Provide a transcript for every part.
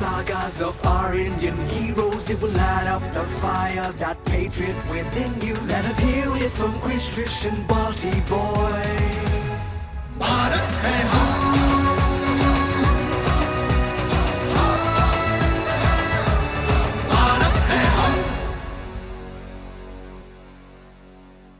sagas of our Indian heroes. It will light up the fire, that patriot within you. Let us hear it from Chris, Trish and Balti Boy. Bharat hai hum.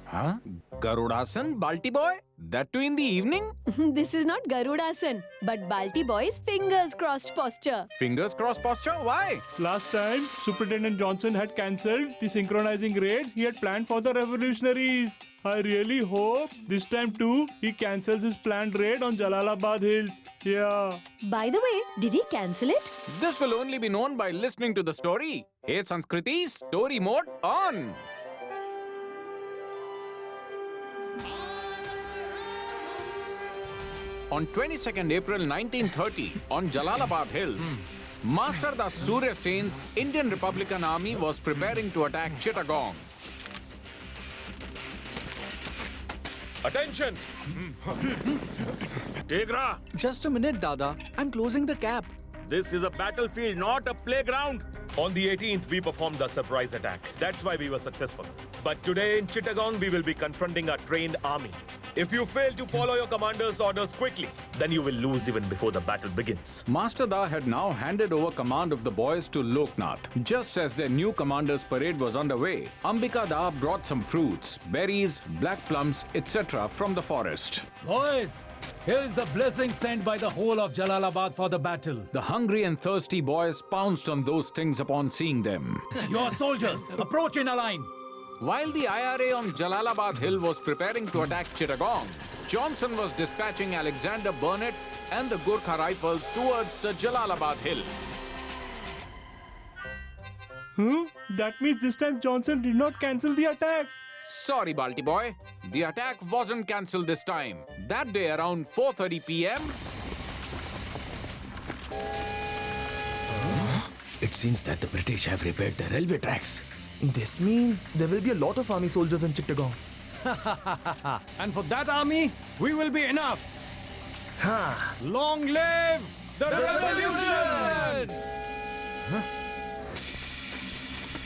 Huh? Garudasan, Balti boy? That too in the evening? This is not Garudasan, but Balti boy's fingers crossed posture. Fingers crossed posture? Why? Last time, Superintendent Johnson had cancelled the synchronizing raid he had planned for the revolutionaries. I really hope this time too he cancels his planned raid on Jalalabad Hills. Yeah. By the way, did he cancel it? This will only be known by listening to the story. Hey Sanskriti, story mode on! On 22nd April 1930, on Jalalabad Hills, Master Das Surya Sen's Indian Republican Army was preparing to attack Chittagong. Attention! Tegra, Just a minute, Dada. I'm closing the cap. this is a battlefield, not a playground. On the 18th, we performed the surprise attack. That's why we were successful. But today in Chittagong, we will be confronting a trained army. If you fail to follow your commander's orders quickly, then you will lose even before the battle begins. Master Da had now handed over command of the boys to Loknath. Just as their new commander's parade was underway, Ambika Da brought some fruits, berries, black plums, etc. from the forest. Boys, here is the blessing sent by the whole of Jalalabad for the battle. The hungry and thirsty boys pounced on those things upon seeing them. Your soldiers, approach in a line. While the IRA on Jalalabad Hill was preparing to attack Chittagong, Johnson was dispatching Alexander Burnett and the Gurkha Rifles towards the Jalalabad Hill. That means this time Johnson did not cancel the attack. Sorry, Balti boy, the attack wasn't cancelled this time. That day around 4:30 p.m., It seems that the British have repaired the railway tracks. This means there will be a lot of army soldiers in Chittagong. And for that army, we will be enough. Long live the revolution!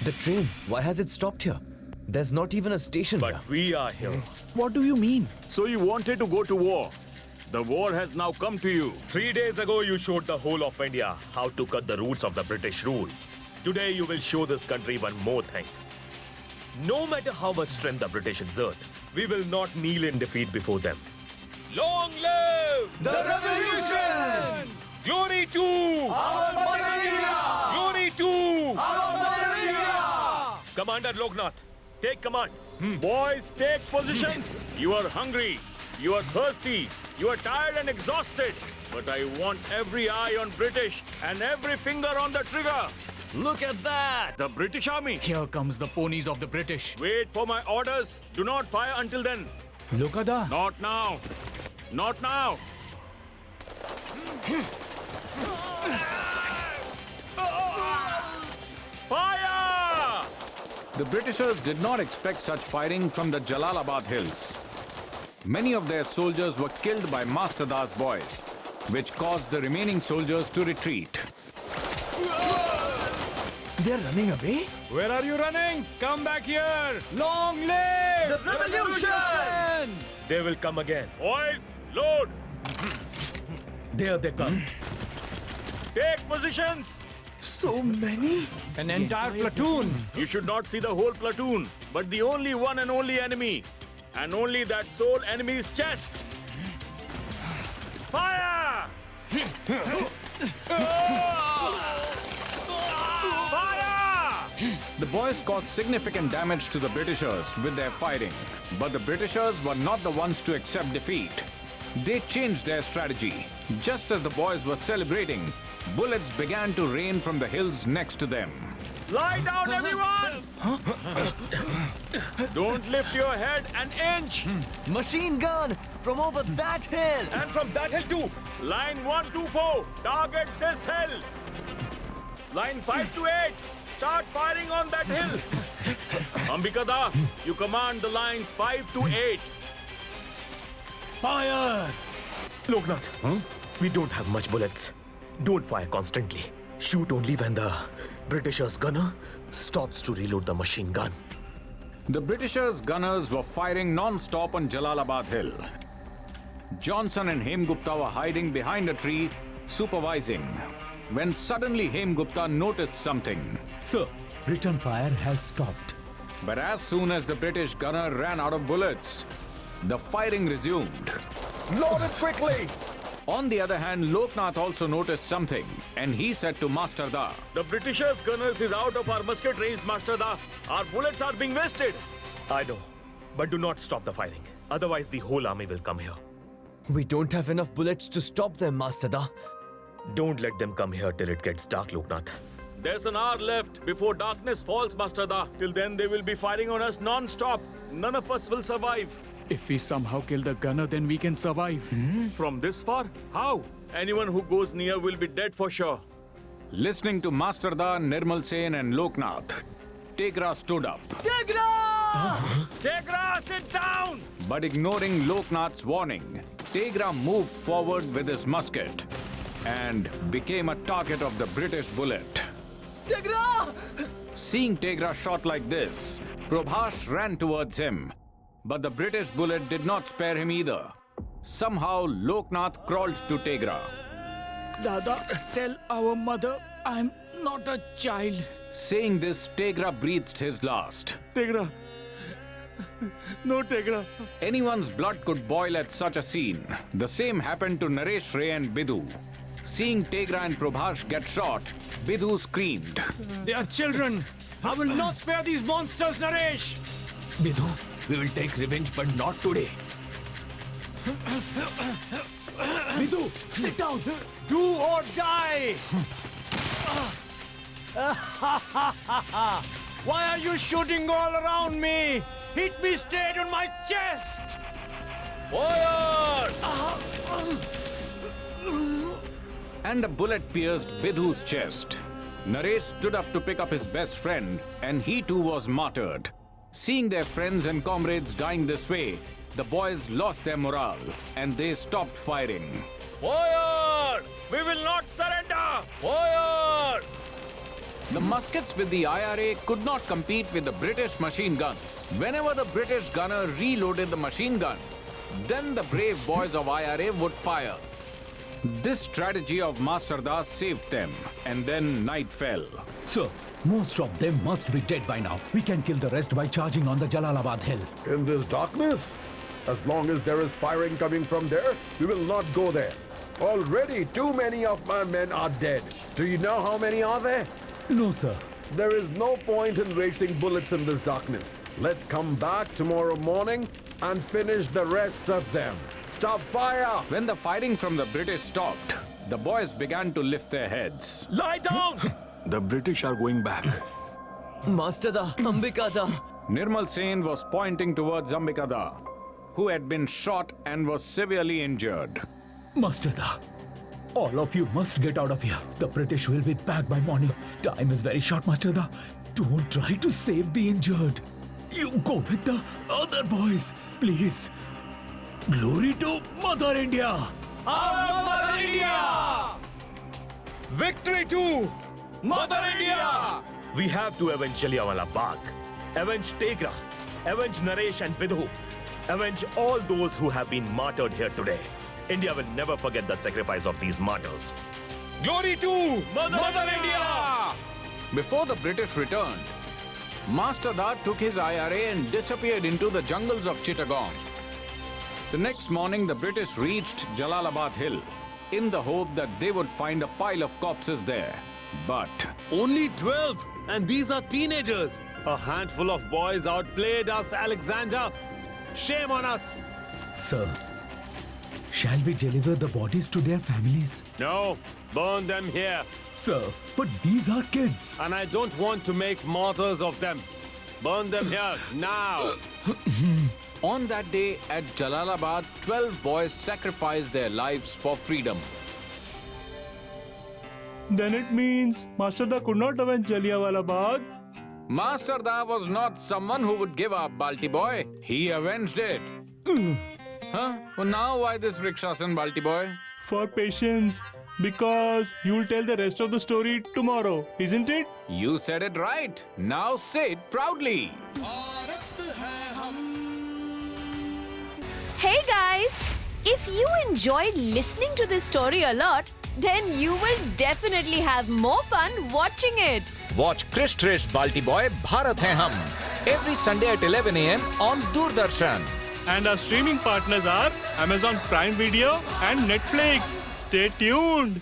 The train, why has it stopped here? There's not even a station here. But we are here. What do you mean? So you wanted to go to war. The war has now come to you. 3 days ago, you showed the whole of India how to cut the roots of the British rule. Today, you will show this country one more thing. No matter how much strength the British exert, we will not kneel in defeat before them. Long live The revolution! Glory to Our Mother India! Glory to Our Mother India! Commander Loknath, take command. Boys, take positions. You are hungry. You are thirsty. You are tired and exhausted. But I want every eye on British and every finger on the trigger. Look at that! The British Army. Here comes the ponies of the British. Wait for my orders. Do not fire until then. Lokada, Not now. Not now. Fire! the Britishers did not expect such firing from the Jalalabad Hills. Many of their soldiers were killed by Master Da's boys, which caused the remaining soldiers to retreat. They're running away? where are you running? Come back here! Long live the revolution! They will come again. Boys, load. There they come. Take positions. So many? An entire platoon. You should not see the whole platoon, but the only one and only enemy. And only that sole enemy's chest. Fire! Fire! The boys caused significant damage to the Britishers with their fighting, but the Britishers were not the ones to accept defeat. They changed their strategy. Just as the boys were celebrating, bullets began to rain from the hills next to them. Lie down, everyone! Don't lift your head an inch! Machine gun from over that hill! And from that hill too! Line 1 to 4, target this hill! Line 5 to 8, start firing on that hill! Ambikada, you command the lines 5 to 8. Fire! Loknath, we don't have much bullets. Don't fire constantly. Shoot only when the Britishers' gunner stops to reload the machine gun. The Britishers' gunners were firing non-stop on Jalalabad Hill. Johnson and Hemgupta were hiding behind a tree, supervising, when suddenly Hemgupta noticed something. Sir, return fire has stopped. But as soon as the British gunner ran out of bullets, the firing resumed. Load it quickly! On the other hand, Loknath also noticed something, and he said to Master Da, The Britishers' gunners is out of our musket range, Master Da. Our bullets are being wasted. I know, but do not stop the firing. Otherwise, the whole army will come here. We don't have enough bullets to stop them, Master Da. Don't let them come here till it gets dark, Loknath. There's an hour left before darkness falls, Master Da. Till then, they will be firing on us non-stop. None of us will survive. If we somehow kill the gunner, then we can survive. From this far? How? Anyone who goes near will be dead for sure. Listening to Master Da, Nirmal Sen and Loknath, Tegra stood up. Tegra, sit down! But ignoring Loknath's warning, Tegra moved forward with his musket and became a target of the British bullet. Tegra! Seeing Tegra shot like this, Prabhash ran towards him. But the British bullet did not spare him either. Somehow, Loknath crawled to Tegra. Dada, tell our mother I'm not a child. Saying this, Tegra breathed his last. Tegra. No, Tegra. Anyone's blood could boil at such a scene. The same happened to Naresh Ray and Bidhu. Seeing Tegra and Prabhash get shot, Bidhu screamed. They are children. I will not spare these monsters, Naresh. Bidhu, we will take revenge, but not today. Bidhu, sit down. Do or die. Why are you shooting all around me? Hit me straight on my chest. Fire! And a bullet pierced Bidhu's chest. Naresh stood up to pick up his best friend, and he too was martyred. Seeing their friends and comrades dying this way, the boys lost their morale, and they stopped firing. Fire! We will not surrender! Fire! The muskets with the IRA could not compete with the British machine guns. Whenever the British gunner reloaded the machine gun, then the brave boys of IRA would fire. This strategy of Master Das saved them, and then night fell. Sir, most of them must be dead by now. We can kill the rest by charging on the Jalalabad hill. In this darkness? As long as there is firing coming from there, we will not go there. Already too many of my men are dead. Do you know how many are there? No, sir. There is no point in wasting bullets in this darkness. Let's come back tomorrow morning and finish the rest of them. Stop fire! When the firing from the British stopped, the boys began to lift their heads. Lie down! The British are going back. Master Da, Ambika Da. Nirmal Sen was pointing towards Ambikada, who had been shot and was severely injured. Master Da, all of you must get out of here. The British will be back by morning. Time is very short, Master Da. Don't try to save the injured. You go with the other boys, please. Glory to Mother India! Our Mother India! Victory to Mother India! We have to avenge Jallianwala Bagh. Avenge Tegra. Avenge Naresh and Bidhu. Avenge all those who have been martyred here today. India will never forget the sacrifice of these martyrs. Glory to Mother India! Before the British returned, Master Da took his IRA and disappeared into the jungles of Chittagong. The next morning, the British reached Jalalabad Hill in the hope that they would find a pile of corpses there. But Only 12, and these are teenagers. A handful of boys outplayed us, Alexander. Shame on us. Sir, shall we deliver the bodies to their families? No, burn them here. Sir, but these are kids. And I don't want to make martyrs of them. Burn them here, now. on that day at Jalalabad, 12 boys sacrificed their lives for freedom. Then it means Master Da could not avenge Jallianwala Bagh. Master Da was not someone who would give up, Balti boy. He avenged it. Huh? Well, now why this Vrikshaasan, Balti boy? For patience. Because you'll tell the rest of the story tomorrow, isn't it? You said it right. Now say it proudly. Hey guys! If you enjoyed listening to this story a lot, then you will definitely have more fun watching it. Watch Krish Trish Balti Boy Bharat Hai Hum every Sunday at 11 a.m. on Doordarshan. And our streaming partners are Amazon Prime Video and Netflix. Stay tuned.